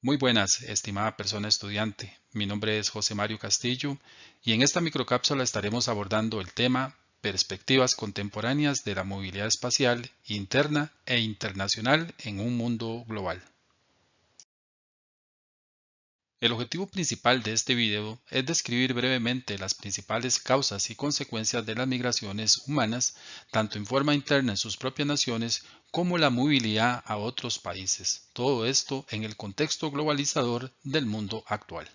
Muy buenas, estimada persona estudiante. Mi nombre es José Mario Castillo y en esta microcápsula estaremos abordando el tema Perspectivas contemporáneas de la movilidad espacial interna e internacional en un mundo global. El objetivo principal de este video es describir brevemente las principales causas y consecuencias de las migraciones humanas, tanto en forma interna en sus propias naciones como la movilidad a otros países. Todo esto en el contexto globalizador del mundo actual.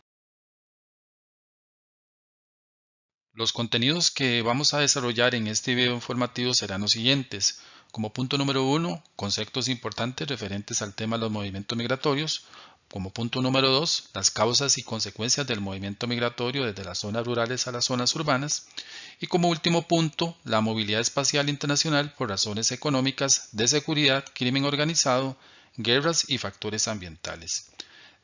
Los contenidos que vamos a desarrollar en este video informativo serán los siguientes. Como punto número uno, conceptos importantes referentes al tema de los movimientos migratorios. Como punto número 2, las causas y consecuencias del movimiento migratorio desde las zonas rurales a las zonas urbanas. Y como último punto, la movilidad espacial internacional por razones económicas, de seguridad, crimen organizado, guerras y factores ambientales.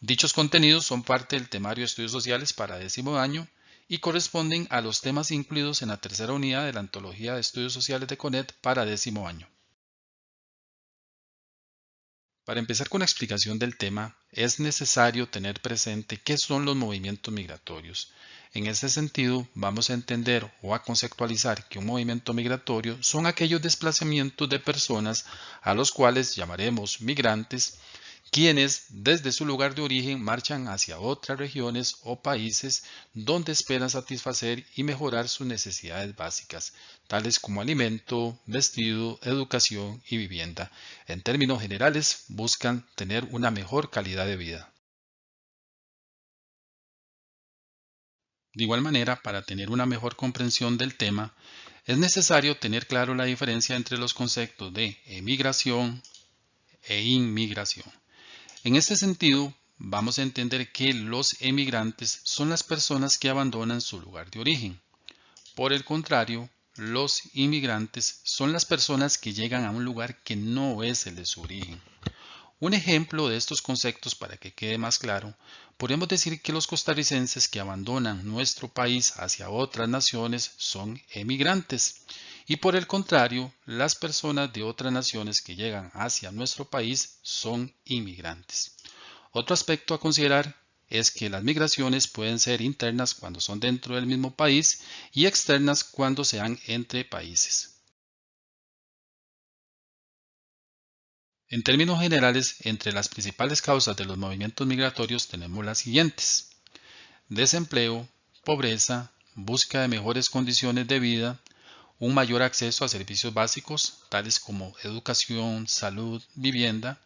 Dichos contenidos son parte del temario de estudios sociales para décimo año y corresponden a los temas incluidos en la tercera unidad de la antología de estudios sociales de CONET para décimo año. Para empezar con la explicación del tema, es necesario tener presente qué son los movimientos migratorios. En este sentido, vamos a entender o a conceptualizar que un movimiento migratorio son aquellos desplazamientos de personas a los cuales llamaremos migrantes, quienes desde su lugar de origen marchan hacia otras regiones o países donde esperan satisfacer y mejorar sus necesidades básicas, tales como alimento, vestido, educación y vivienda. En términos generales, buscan tener una mejor calidad de vida. De igual manera, para tener una mejor comprensión del tema, es necesario tener claro la diferencia entre los conceptos de emigración e inmigración. En este sentido, vamos a entender que los emigrantes son las personas que abandonan su lugar de origen. Por el contrario, los inmigrantes son las personas que llegan a un lugar que no es el de su origen. Un ejemplo de estos conceptos para que quede más claro, podemos decir que los costarricenses que abandonan nuestro país hacia otras naciones son emigrantes y por el contrario, las personas de otras naciones que llegan hacia nuestro país son inmigrantes. Otro aspecto a considerar es que las migraciones pueden ser internas cuando son dentro del mismo país y externas cuando sean entre países. En términos generales, entre las principales causas de los movimientos migratorios tenemos las siguientes: desempleo, pobreza, búsqueda de mejores condiciones de vida, un mayor acceso a servicios básicos, tales como educación, salud, vivienda,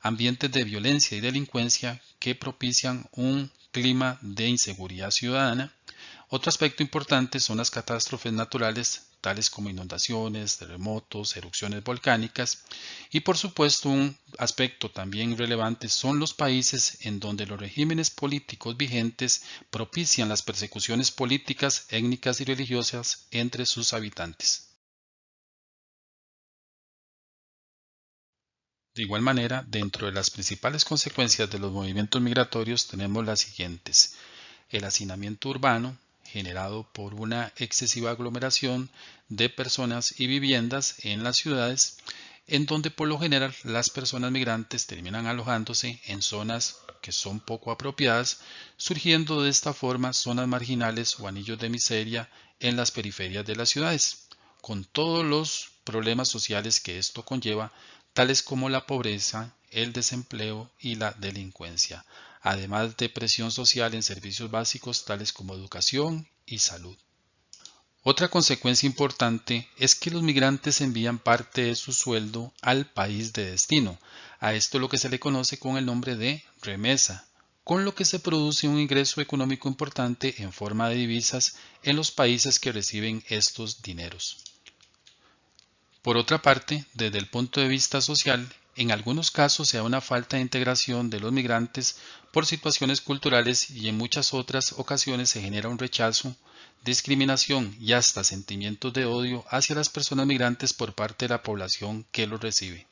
ambientes de violencia y delincuencia que propician un clima de inseguridad ciudadana. Otro aspecto importante son las catástrofes naturales, tales como inundaciones, terremotos, erupciones volcánicas, y por supuesto un aspecto también relevante son los países en donde los regímenes políticos vigentes propician las persecuciones políticas, étnicas y religiosas entre sus habitantes. De igual manera, dentro de las principales consecuencias de los movimientos migratorios tenemos las siguientes: el hacinamiento urbano, generado por una excesiva aglomeración de personas y viviendas en las ciudades, en donde por lo general las personas migrantes terminan alojándose en zonas que son poco apropiadas, surgiendo de esta forma zonas marginales o anillos de miseria en las periferias de las ciudades, con todos los problemas sociales que esto conlleva, tales como la pobreza, el desempleo y la delincuencia, además de presión social en servicios básicos tales como educación y salud. Otra consecuencia importante es que los migrantes envían parte de su sueldo al país de destino, a esto lo que se le conoce con el nombre de remesa, con lo que se produce un ingreso económico importante en forma de divisas en los países que reciben estos dineros. Por otra parte, desde el punto de vista social, en algunos casos se da una falta de integración de los migrantes por situaciones culturales y en muchas otras ocasiones se genera un rechazo, discriminación y hasta sentimientos de odio hacia las personas migrantes por parte de la población que los recibe.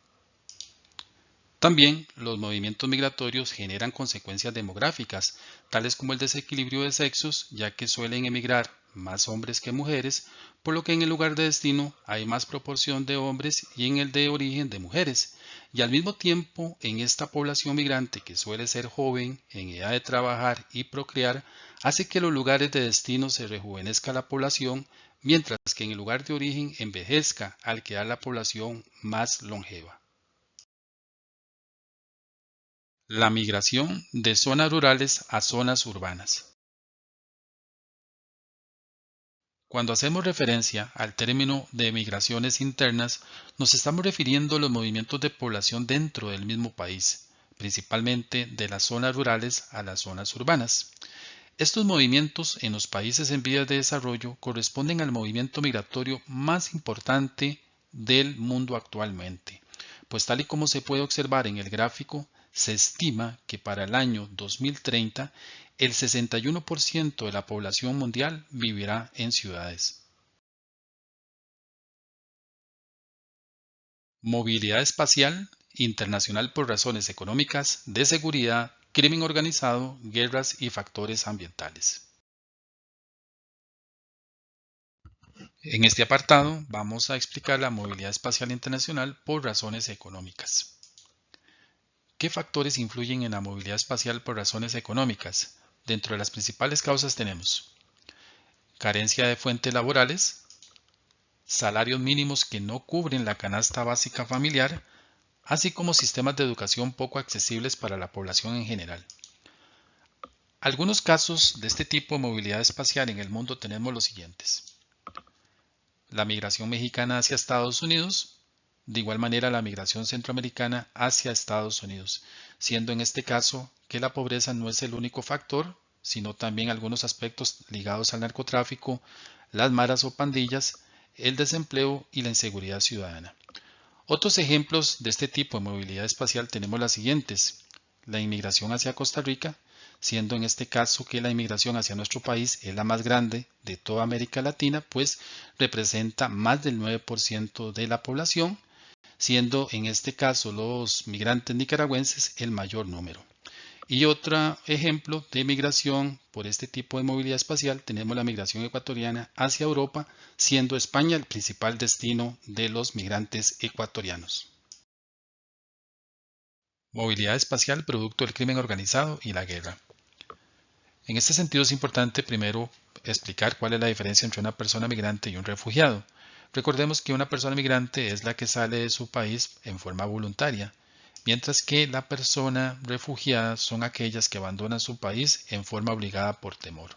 También los movimientos migratorios generan consecuencias demográficas, tales como el desequilibrio de sexos, ya que suelen emigrar más hombres que mujeres, por lo que en el lugar de destino hay más proporción de hombres y en el de origen de mujeres, y al mismo tiempo en esta población migrante que suele ser joven, en edad de trabajar y procrear, hace que en los lugares de destino se rejuvenezca la población, mientras que en el lugar de origen envejezca al quedar la población más longeva. La migración de zonas rurales a zonas urbanas. Cuando hacemos referencia al término de migraciones internas, nos estamos refiriendo a los movimientos de población dentro del mismo país, principalmente de las zonas rurales a las zonas urbanas. Estos movimientos en los países en vías de desarrollo corresponden al movimiento migratorio más importante del mundo actualmente, pues tal y como se puede observar en el gráfico, se estima que para el año 2030 el 61% de la población mundial vivirá en ciudades. Movilidad espacial internacional por razones económicas, de seguridad, crimen organizado, guerras y factores ambientales. En este apartado vamos a explicar la movilidad espacial internacional por razones económicas. ¿Qué factores influyen en la movilidad espacial por razones económicas? Dentro de las principales causas tenemos carencia de fuentes laborales, salarios mínimos que no cubren la canasta básica familiar, así como sistemas de educación poco accesibles para la población en general. Algunos casos de este tipo de movilidad espacial en el mundo tenemos los siguientes. La migración mexicana hacia Estados Unidos, de igual manera la migración centroamericana hacia Estados Unidos, siendo en este caso que la pobreza no es el único factor, sino también algunos aspectos ligados al narcotráfico, las maras o pandillas, el desempleo y la inseguridad ciudadana. Otros ejemplos de este tipo de movilidad espacial tenemos las siguientes. La inmigración hacia Costa Rica, siendo en este caso que la inmigración hacia nuestro país es la más grande de toda América Latina, pues representa más del 9% de la población, siendo en este caso los migrantes nicaragüenses el mayor número. Y otro ejemplo de migración por este tipo de movilidad espacial tenemos la migración ecuatoriana hacia Europa, siendo España el principal destino de los migrantes ecuatorianos. Movilidad espacial producto del crimen organizado y la guerra. En este sentido es importante primero explicar cuál es la diferencia entre una persona migrante y un refugiado. Recordemos que una persona migrante es la que sale de su país en forma voluntaria, mientras que la persona refugiada son aquellas que abandonan su país en forma obligada por temor.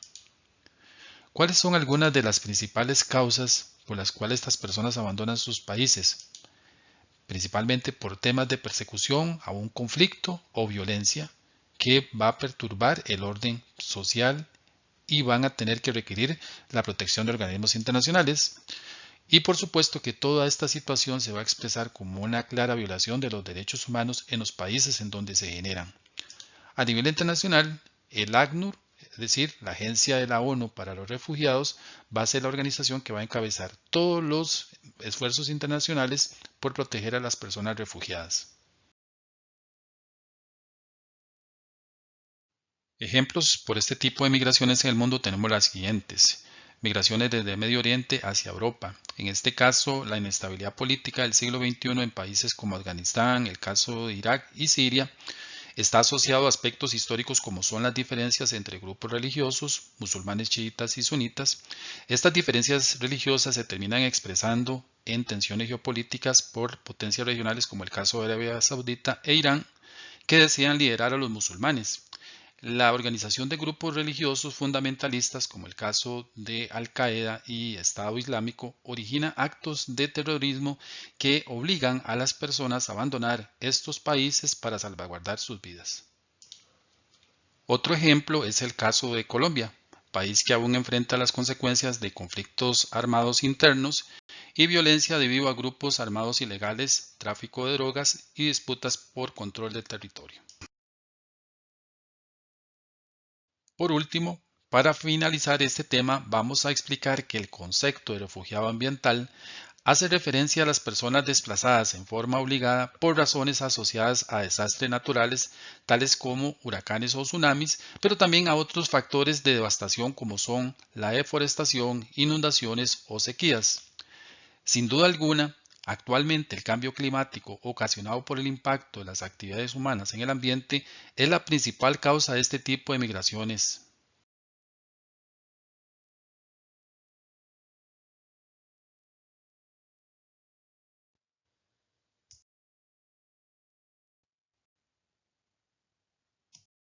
¿Cuáles son algunas de las principales causas por las cuales estas personas abandonan sus países? Principalmente por temas de persecución a un conflicto o violencia que va a perturbar el orden social y van a tener que requerir la protección de organismos internacionales. Y por supuesto que toda esta situación se va a expresar como una clara violación de los derechos humanos en los países en donde se generan. A nivel internacional, el ACNUR, es decir, la Agencia de la ONU para los Refugiados, va a ser la organización que va a encabezar todos los esfuerzos internacionales por proteger a las personas refugiadas. Ejemplos por este tipo de migraciones en el mundo tenemos las siguientes. Migraciones desde Medio Oriente hacia Europa. En este caso, la inestabilidad política del siglo XXI en países como Afganistán, el caso de Irak y Siria, está asociado a aspectos históricos como son las diferencias entre grupos religiosos, musulmanes chiitas y sunitas. Estas diferencias religiosas se terminan expresando en tensiones geopolíticas por potencias regionales como el caso de Arabia Saudita e Irán, que desean liderar a los musulmanes. La organización de grupos religiosos fundamentalistas, como el caso de Al-Qaeda y Estado Islámico, origina actos de terrorismo que obligan a las personas a abandonar estos países para salvaguardar sus vidas. Otro ejemplo es el caso de Colombia, país que aún enfrenta las consecuencias de conflictos armados internos y violencia debido a grupos armados ilegales, tráfico de drogas y disputas por control del territorio. Por último, para finalizar este tema, vamos a explicar que el concepto de refugiado ambiental hace referencia a las personas desplazadas en forma obligada por razones asociadas a desastres naturales, tales como huracanes o tsunamis, pero también a otros factores de devastación como son la deforestación, inundaciones o sequías. Sin duda alguna, Actualmente, el cambio climático ocasionado por el impacto de las actividades humanas en el ambiente es la principal causa de este tipo de migraciones.